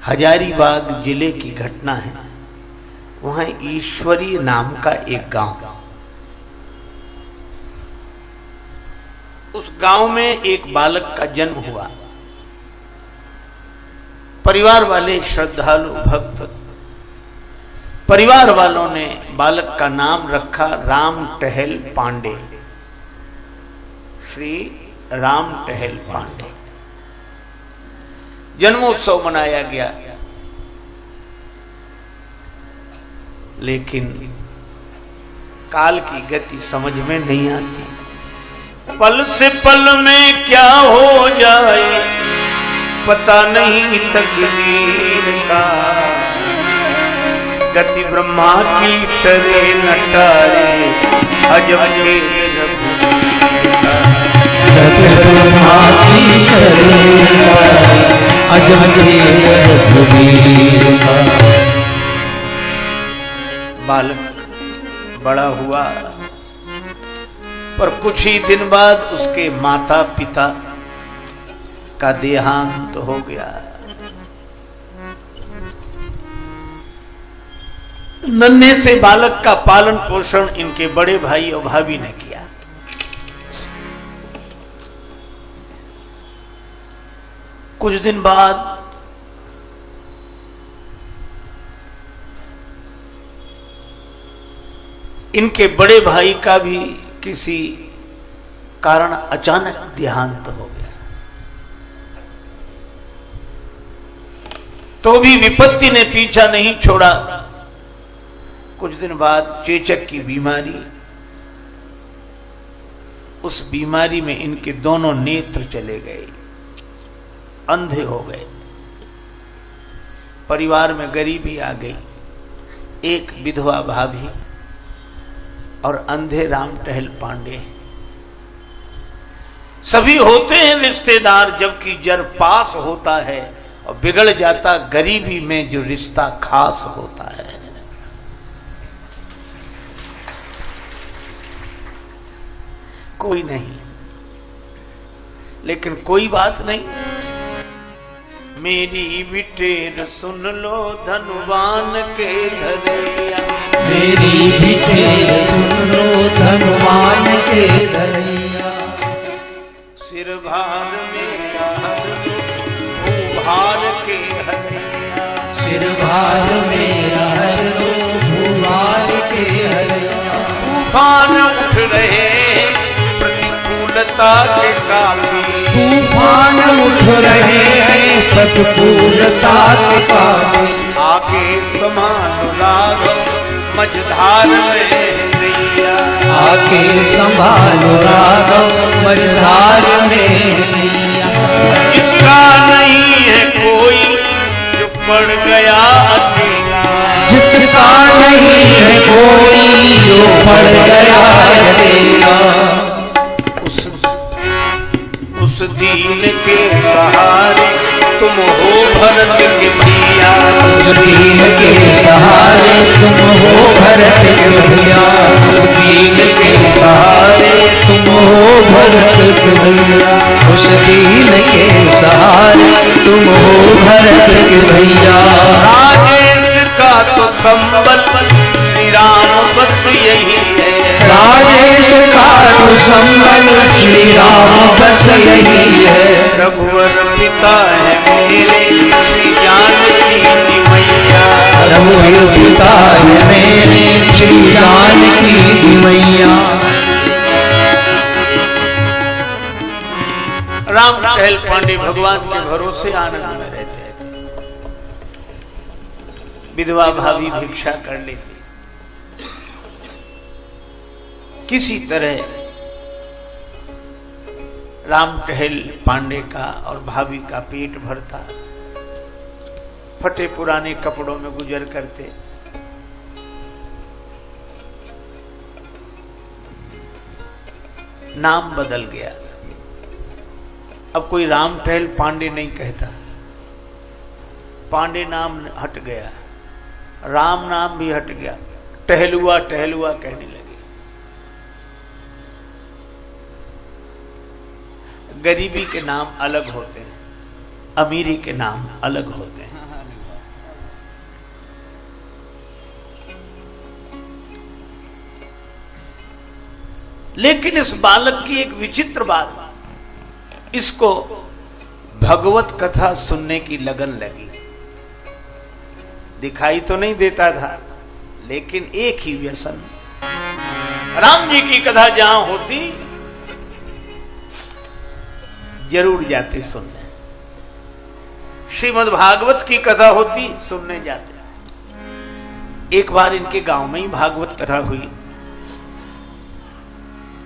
हजारीबाग जिले की घटना है। वहां ईश्वरी नाम का एक गांव, उस गांव में एक बालक का जन्म हुआ। परिवार वाले श्रद्धालु भक्त, परिवार वालों ने बालक का नाम रखा राम टहल पांडे, श्री राम टहल पांडे। जन्मोत्सव मनाया गया, लेकिन काल की गति समझ में नहीं आती। पल से पल में क्या हो जाए पता नहीं तकदीर का, गति ब्रह्मा की टरे न टारे अजब खेल रघुवीर का। गति ब्रह्मा की टरे न टारे अजब खेल रघुवीर का। बालक बड़ा हुआ, पर कुछ ही दिन बाद उसके माता पिता का देहांत हो गया। नन्हे से बालक का पालन पोषण इनके बड़े भाई और भाभी ने किया। कुछ दिन बाद इनके बड़े भाई का भी किसी कारण अचानक देहांत हो गया। तो भी विपत्ति ने पीछा नहीं छोड़ा। कुछ दिन बाद चेचक की बीमारी, उस बीमारी में इनके दोनों नेत्र चले गए, अंधे हो गए। परिवार में गरीबी आ गई। एक विधवा भाभी और अंधे राम टहल पांडे। सभी होते हैं रिश्तेदार, जबकि जर पास होता है और बिगड़ जाता गरीबी में जो रिश्ता खास होता है। कोई नहीं, लेकिन कोई बात नहीं। मेरी बिटेर सुन लो धनवान के धरैया, मेरी बिटेर सुन लो धनवान के धरैया। सिर भार मेरा हर लो भूभार के हरैया, सिर भार मेरा हर लो भूभार के हरैया। तूफान उठ रहे प्रतिकूलता के काफी, तूफान उठ रहे हैं प्रतिकूलता के काफी। आके समान राघव मझधार में नैया, आके संभालो राघव मझधार में नैया। इसका नहीं है कोई जो पड़ गया अकेला, जिसका नहीं है कोई जो पड़ गया अकेला। उस दीन के सहारे तुम हो भरत के भैया, उस दीन के सहारे तुम हो भरत के भैया। उस दीन के सहारे तुम हो भरत के भैया। उस दीन के सहारे तुम हो भरत के भैया। राजेश का तो संबल श्री राम बस यही है, राजेश का तो संबल श्री राम बस यही है। रघुवर पिता है मेरे श्री जानकी की मैया, रघुवर पिता है मेरे श्री जानकी की मैया। राम टहल पांडे भगवान के भरोसे आनंद में रहते थे। विधवा भाभी भिक्षा कर लेती, किसी तरह राम टहल पांडे का और भाभी का पेट भरता। फटे पुराने कपड़ों में गुजर करते। नाम बदल गया, अब कोई राम टहल पांडे नहीं कहता, पांडे नाम हट गया, राम नाम भी हट गया, टहलुआ टहलुआ कहने लगे। गरीबी के नाम अलग होते हैं, अमीरी के नाम अलग होते हैं। लेकिन इस बालक की एक विचित्र बात, इसको भगवत कथा सुनने की लगन लगी। दिखाई तो नहीं देता था, लेकिन एक ही व्यसन, राम जी की कथा जहां होती जरूर जाते सुनने। श्रीमद् भागवत की कथा होती सुनने जाते। एक बार इनके गांव में ही भागवत कथा हुई।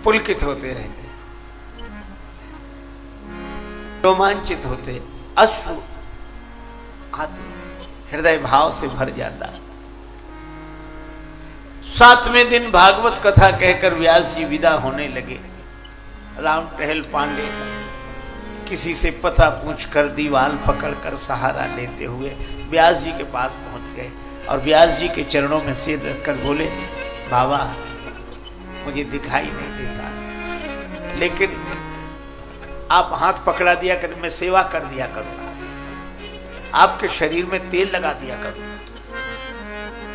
पुलकित होते रहते, रोमांचित होते, अश्रु आते, हृदय भाव से भर जाता। 7वें दिन भागवत कथा कहकर व्यास जी विदा होने लगे। राम टहल पांडे किसी से पता पूछकर दीवाल पकड़कर सहारा लेते हुए व्यास जी के पास पहुंच गए और व्यास जी के चरणों में सिर रखकर बोले, बाबा मुझे दिखाई नहीं देता, लेकिन आप हाथ पकड़ा दिया कर, मैं सेवा कर दिया करूंगा, आपके शरीर में तेल लगा दिया करूंगा,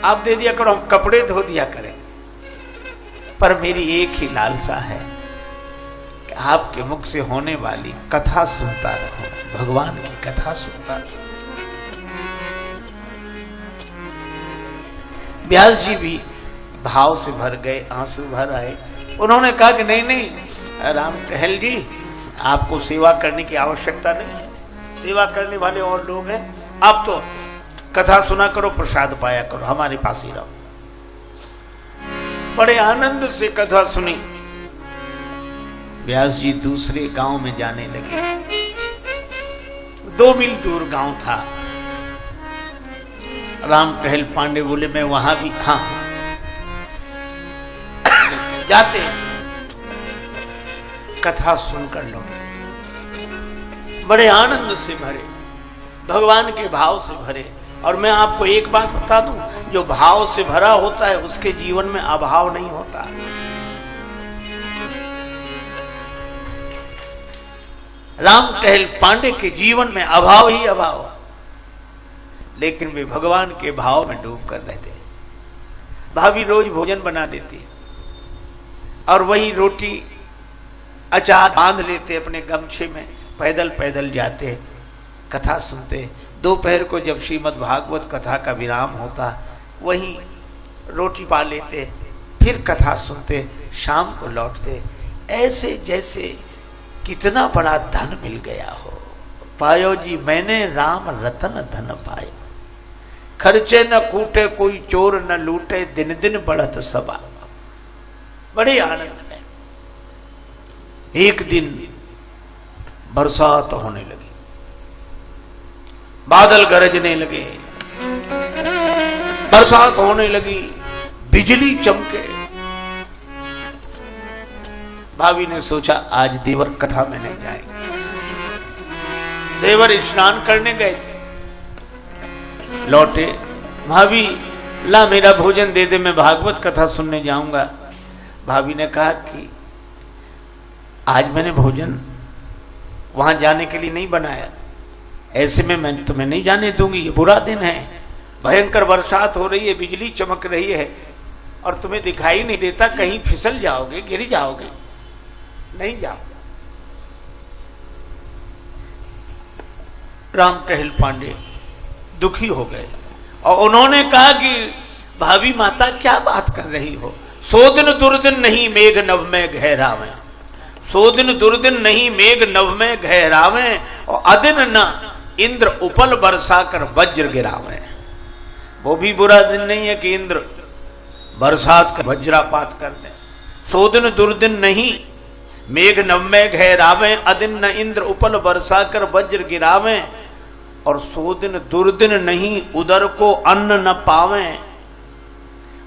आप दे दिया करो, हम कपड़े धो दिया करें, पर मेरी एक ही लालसा है कि आपके मुख से होने वाली कथा सुनता रहूं, भगवान की कथा सुनता रहूं। व्यास जी भी भाव से भर गए, आंसू भर आए। उन्होंने कहा कि नहीं नहीं राम टहल जी, आपको सेवा करने की आवश्यकता नहीं है, सेवा करने वाले और लोग हैं, आप तो कथा सुना करो, प्रसाद पाया करो, हमारे पास ही रहो। बड़े आनंद से कथा सुनी। व्यास जी दूसरे गांव में जाने लगे। 2 मील दूर गांव था। राम टहल पांडे बोले, मैं वहां भी, हाँ जाते, कथा सुनकर लौटे। बड़े आनंद से भरे, भगवान के भाव से भरे। और मैं आपको एक बात बता दूं, जो भाव से भरा होता है उसके जीवन में अभाव नहीं होता। राम टहल पांडे के जीवन में अभाव ही अभाव, लेकिन वे भगवान के भाव में डूब कर रहते। भाभी रोज भोजन बना देती और वही रोटी अचार बांध लेते अपने गमछे में, पैदल पैदल जाते, कथा सुनते। दोपहर को जब श्रीमद् भागवत कथा का विराम होता, वहीं रोटी पा लेते, फिर कथा सुनते, शाम को लौटते। ऐसे जैसे कितना बड़ा धन मिल गया हो। पायो जी मैंने राम रतन धन पाए, खर्चे न कूटे कोई चोर न लूटे, दिन दिन बढ़त सबा। बड़े आनंद में एक दिन बरसात होने लगी, बादल गरजने लगे, बरसात होने लगी, बिजली चमके। भाभी ने सोचा आज देवर कथा में नहीं जाएंगे। देवर स्नान करने गए थे, लौटे, भाभी ला मेरा भोजन दे दे, मैं भागवत कथा सुनने जाऊंगा। भाभी ने कहा कि आज मैंने भोजन वहां जाने के लिए नहीं बनाया, ऐसे में मैं तुम्हें नहीं जाने दूंगी, ये बुरा दिन है, भयंकर बरसात हो रही है, बिजली चमक रही है और तुम्हें दिखाई नहीं देता, कहीं फिसल जाओगे, गिर जाओगे, नहीं जाओ। राम टहल पांडे दुखी हो गए और उन्होंने कहा कि भाभी माता क्या बात कर रही हो, 100 दिन दुर्दिन नहीं मेघ नभ में गहरावे, 100 दिन दुर्दिन नहीं मेघ नभ में गहरावे, और अदिन न इंद्र उपल बरसा कर वज्र गिरावे। वो भी बुरा दिन नहीं है कि इंद्र बरसात का वज्रापात कर दे। 100 दिन दुर्दिन नहीं मेघ नभ में गहरावे, अदिन न इंद्र उपल बरसा कर वज्र गिरावे, और 100 दिन दुर्दिन नहीं उदर को अन्न न पावे,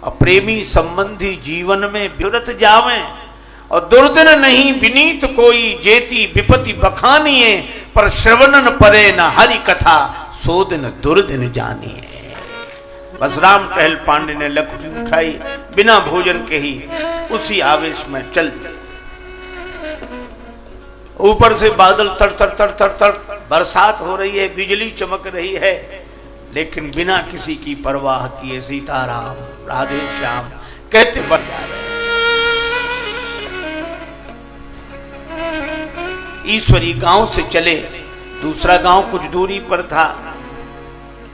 और प्रेमी संबंधी जीवन में विरत जावे, और दुर्दिन नहीं विनीत कोई जेती विपति बखानिए, पर श्रवणन परे न हरि कथा 100 दिन दुर्दिन जानिए। बस राम टहल पांडे ने लकुटी उठाई, बिना भोजन के ही उसी आवेश में चल दिए। ऊपर से बादल तर तर तर तर तर, बरसात हो रही है, बिजली चमक रही है, लेकिन बिना किसी की परवाह किए सीताराम राधे श्याम कहते बढ़ जा रहे हैं। ईश्वरी गांव से चले। दूसरा गांव कुछ दूरी पर था,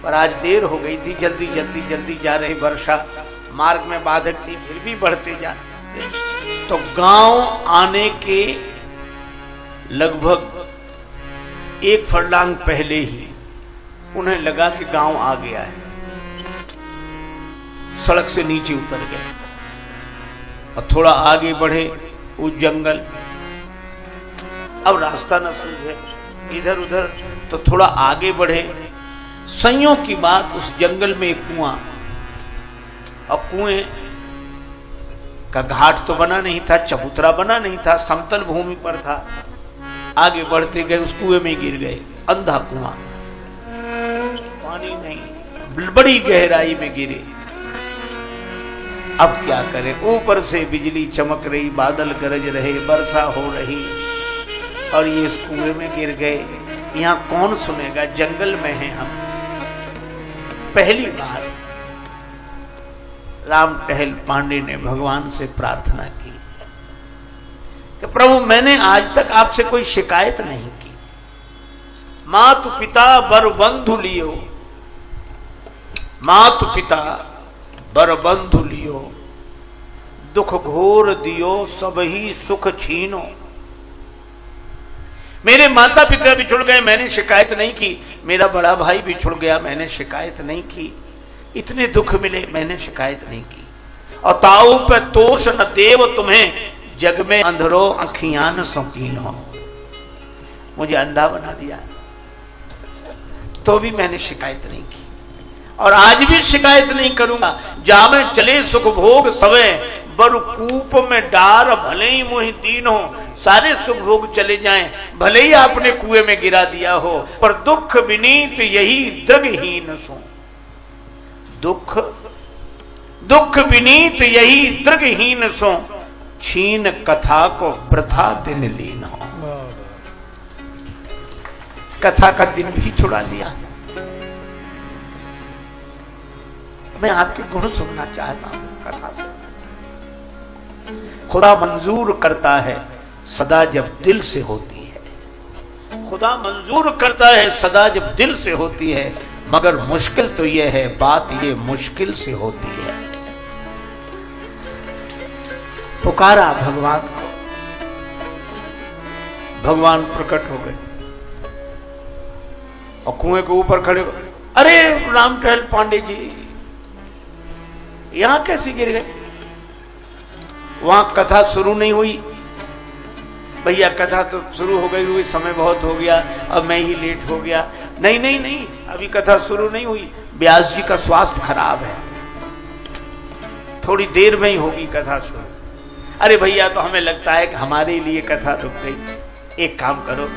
पर आज देर हो गई थी, जल्दी जल्दी जल्दी जा रही वर्षा, मार्ग में बाधक थी, फिर भी बढ़ते जाते। तो गांव आने के लगभग 1 फरलांग पहले ही उन्हें लगा कि गांव आ गया है। सड़क से नीचे उतर गए और थोड़ा आगे बढ़े, उस जंगल, अब रास्ता न सूझे इधर उधर, तो थोड़ा आगे बढ़े। संयोग की बात, उस जंगल में एक कुआं, और कुएं का घाट तो बना नहीं था, चबूतरा बना नहीं था, समतल भूमि पर था। आगे बढ़ते गए, उस कुएं में गिर गए। अंधा कुआं, पानी नहीं, बड़ी गहराई में गिरे। अब क्या करें? ऊपर से बिजली चमक रही, बादल गरज रहे, वर्षा हो रही, और ये इस कुएं में गिर गए। यहां कौन सुनेगा? जंगल में हैं हम। पहली बार राम टहल पांडे ने भगवान से प्रार्थना की कि प्रभु, मैंने आज तक आपसे कोई शिकायत नहीं की। मातु पिता बर बंधु लियो, मातु पिता बर बंधु लियो, दुख घोर दियो सबही सुख छीनो। मेरे माता पिता बिछुड़ गए, मैंने शिकायत नहीं की। मेरा बड़ा भाई बिछुड़ गया, मैंने शिकायत नहीं की। इतने दुख मिले, मैंने शिकायत नहीं की। और ताऊ पे तोष न देव तुम्हें, जग में अंधरो अखियां न शौकीन हो। मुझे अंधा बना दिया तो भी मैंने शिकायत नहीं की, और आज भी शिकायत नहीं करूंगा। जामे चले सुख भोग सवे, बर कूप में डार भले ही मुहि दीन हो। सारे सुख भोग चले जाएं, भले ही आपने कुएं में गिरा दिया हो, पर दुख विनीत यही दृगहीन सो। दुख दुख विनीत यही दृगहीन सो, छीन कथा को वृथा दिन लीन हो। कथा का दिन भी छुड़ा लिया। मैं आपके गुण सुनना चाहता हूं कथा से। खुदा मंजूर करता है सदा जब दिल से होती है। खुदा मंजूर करता है सदा जब दिल से होती है, मगर मुश्किल तो यह है, बात ये मुश्किल से होती है। पुकारा भगवान को, भगवान प्रकट हो गए और कुएं के ऊपर खड़े हो। अरे राम टहल पांडे जी, यहां कैसे गिर गए? वहां कथा शुरू नहीं हुई। भैया कथा तो शुरू हो गई हुई, समय बहुत हो गया, अब मैं ही लेट हो गया। नहीं नहीं नहीं, अभी कथा शुरू नहीं हुई। व्यास जी का स्वास्थ्य खराब है, थोड़ी देर में ही होगी कथा शुरू। अरे भैया, तो हमें लगता है कि हमारे लिए कथा रुक गई। एक काम करो,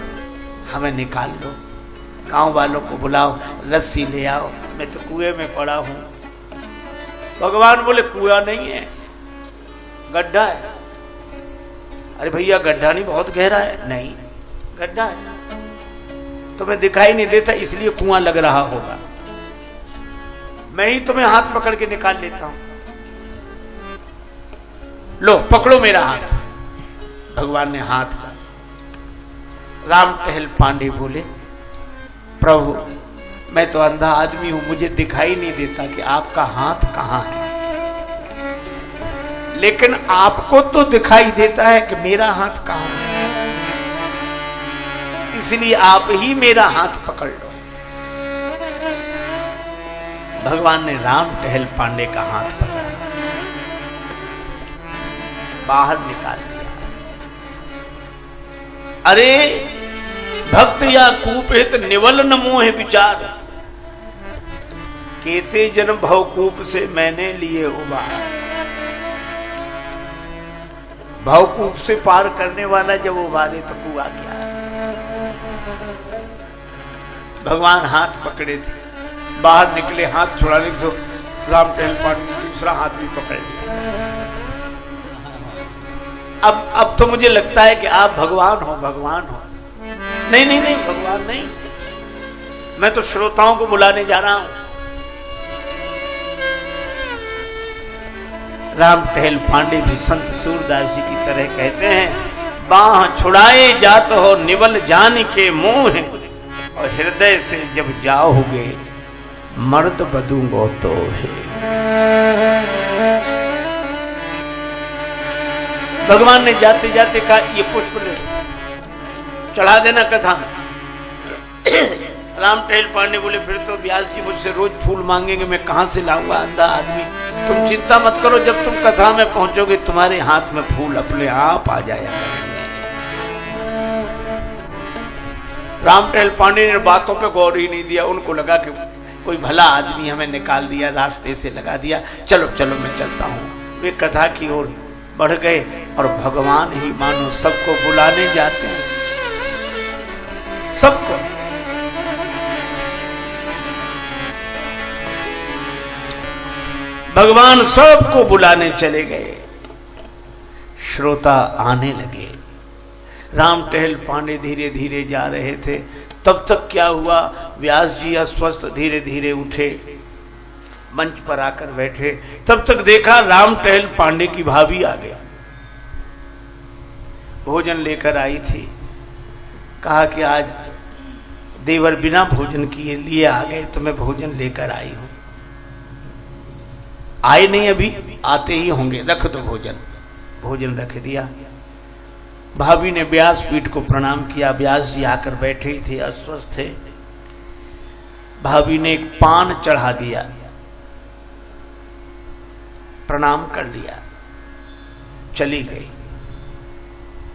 हमें निकाल लो, गांव वालों को बुलाओ, रस्सी ले आओ, मैं तो कुएं में पड़ा हूं। भगवान बोले कुआं नहीं है, गड्ढा है। अरे भैया, गड्ढा नहीं, बहुत गहरा है। नहीं, गड्ढा है, तुम्हें दिखाई नहीं देता इसलिए कुआं लग रहा होगा। मैं ही तुम्हें हाथ पकड़ के निकाल लेता हूं। लो पकड़ो मेरा हाथ। भगवान ने हाथ का। राम टहल पांडे बोले, प्रभु मैं तो अंधा आदमी हूं, मुझे दिखाई नहीं देता कि आपका हाथ कहां है, लेकिन आपको तो दिखाई देता है कि मेरा हाथ कहां है, इसलिए आप ही मेरा हाथ पकड़ लो। भगवान ने राम टहल पांडे का हाथ पकड़ा, बाहर निकाल दिया। अरे भक्त या कूपित निवल न मोह विचार, केते जन्म भवकूप से मैंने लिए उबार। भवकूप से पार करने वाला जब उबारे तो कुआ क्या है। भगवान हाथ पकड़े थे, बाहर निकले, हाथ छुड़ाने तो राम टहल पांडे ने दूसरा हाथ भी पकड़ लिया। अब तो मुझे लगता है कि आप भगवान हो, भगवान हो। नहीं नहीं नहीं, भगवान नहीं, मैं तो श्रोताओं को बुलाने जा रहा हूं। राम टहल पांडे भी संत सूरदास जी की तरह कहते हैं, बाह छुड़ाए जात हो निवल जान के मोह, और हृदय से जब जाओगे मर्द बदूंगो तो है। भगवान ने जाते जाते कहा ये पुष्प ले चढ़ा देना कथा में। राम टहल पांडे बोले फिर तो व्यास जी मुझसे रोज फूल मांगेंगे, मैं कहां से लाऊंगा अंधा आदमी। तुम चिंता मत करो, जब तुम कथा में पहुंचोगे तुम्हारे हाथ में फूल अपने आप आ जाया करेंगे। राम टहल पांडे ने बातों पे गौर ही नहीं दिया, उनको लगा कि कोई भला आदमी हमें निकाल दिया, रास्ते से लगा दिया, चलो चलो मैं चलता हूं। वे कथा की ओर बढ़ गए और भगवान ही मानो सबको बुलाने जाते हैं, सबको। भगवान सबको बुलाने चले गए, श्रोता आने लगे। राम टहल पांडे धीरे धीरे जा रहे थे, तब तक क्या हुआ, व्यास जी अस्वस्थ धीरे धीरे उठे, मंच पर आकर बैठे। तब तक देखा राम टहल पांडे की भाभी आ गई, भोजन लेकर आई थी। कहा कि आज देवर बिना भोजन किए लिए आ गए, तो मैं भोजन लेकर आई हूं। आए नहीं अभी, आते ही होंगे, रख दो भोजन। भोजन रख दिया। भाभी ने व्यासपीठ को प्रणाम किया। व्यास जी आकर बैठे ही थे, अस्वस्थ थे। भाभी ने एक पान चढ़ा दिया, प्रणाम कर लिया, चली गई।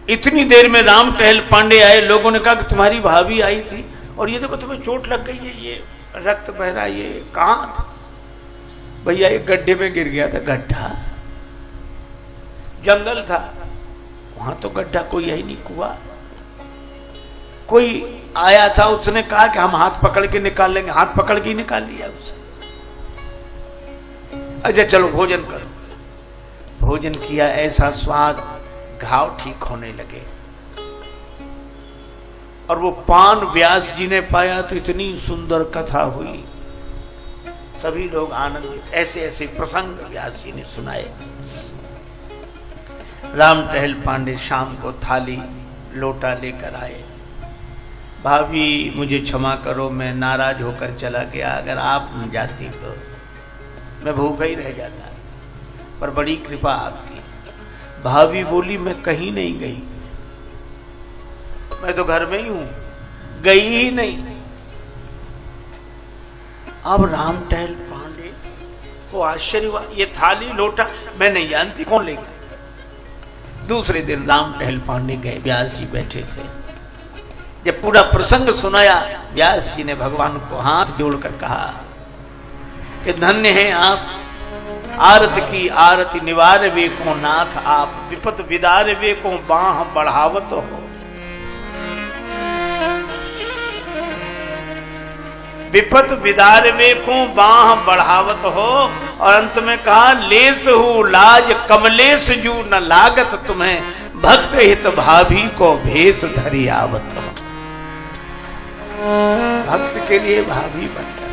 इतनी देर में राम टहल पांडे आए। लोगों ने कहा कि तुम्हारी भाभी आई थी और ये देखो तुम्हें चोट लग गई है, ये रक्त बह रहा है, ये कहां था? भैया एक गड्ढे में गिर गया था। गड्ढा? जंगल था, वहां तो गड्ढा कोई है ही नहीं, कुआं। कोई आया था, उसने कहा कि हम हाथ पकड़ के निकाल लेंगे, हाथ पकड़ के निकाल लिया उसे। अच्छा चलो भोजन करो। भोजन किया, ऐसा स्वाद, घाव ठीक होने लगे। और वो पान व्यास जी ने पाया तो इतनी सुंदर कथा हुई, सभी लोग आनंदित। ऐसे ऐसे प्रसंग व्यास जी ने सुनाए। राम टहल पांडे शाम को थाली लोटा लेकर आए। भाभी मुझे क्षमा करो, मैं नाराज होकर चला गया, अगर आप न जाती तो मैं भूखा ही रह जाता, पर बड़ी कृपा आपकी। भाभी बोली मैं कहीं नहीं गई, मैं तो घर में ही हूं, गई ही नहीं। अब राम टहल पांडे को आश्चर्य हुआ, ये थाली लोटा मैं नहीं जानती, कौन ले गया? दूसरे दिन राम टहल पांडे गए, व्यास जी बैठे थे। जब पूरा प्रसंग सुनाया, व्यास जी ने भगवान को हाथ जोड़कर कहा कि धन्य हैं आप, आरत की आरती निवार वे को नाथ आप, विपत विदार वे को बाह बढ़ावत हो। विपत विदार वे को बाह बढ़ावत हो। और अंत में कहा लेस हूं लाज कमलेश जू न लागत तुम्हें, भक्त हित भाभी को भेष धरी आवत हो। भक्त के लिए भाभी बनकर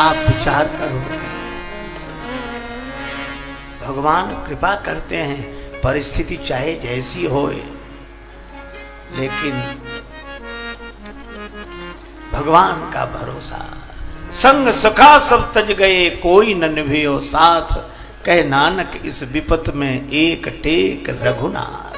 आप विचार करो। भगवान कृपा करते हैं, परिस्थिति चाहे जैसी होए, लेकिन भगवान का भरोसा। संग सखा सब तज गए, कोई न निभयो साथ, कह नानक इस विपत में एक टेक रघुनाथ।